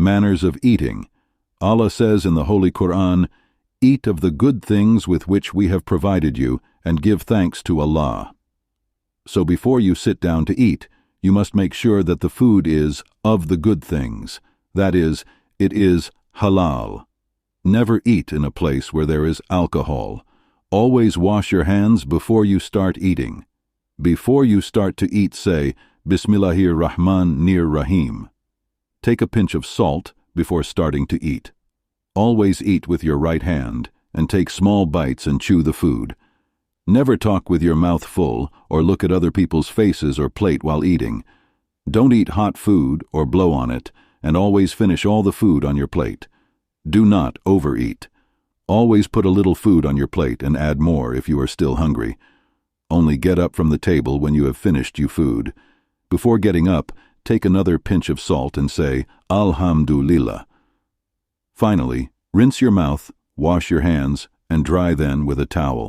Manners of eating. Allah says in the Holy Quran, "Eat of the good things with which we have provided you, and give thanks to Allah." So before you sit down to eat, you must make sure that the food is of the good things. That is, it is halal. Never eat in a place where there is alcohol. Always wash your hands before you start eating. Before you start to eat, say, Bismillahir-Rahmanir-Rahim. Take a pinch of salt before starting to eat. Always eat with your right hand, and take small bites and chew the food. Never talk with your mouth full or look at other people's faces or plate while eating. Don't eat hot food or blow on it, and always finish all the food on your plate. Do not overeat. Always put a little food on your plate and add more if you are still hungry. Only get up from the table when you have finished your food. Before getting up, take another pinch of salt and say, Alhamdulillah. Finally, rinse your mouth, wash your hands, and dry then with a towel.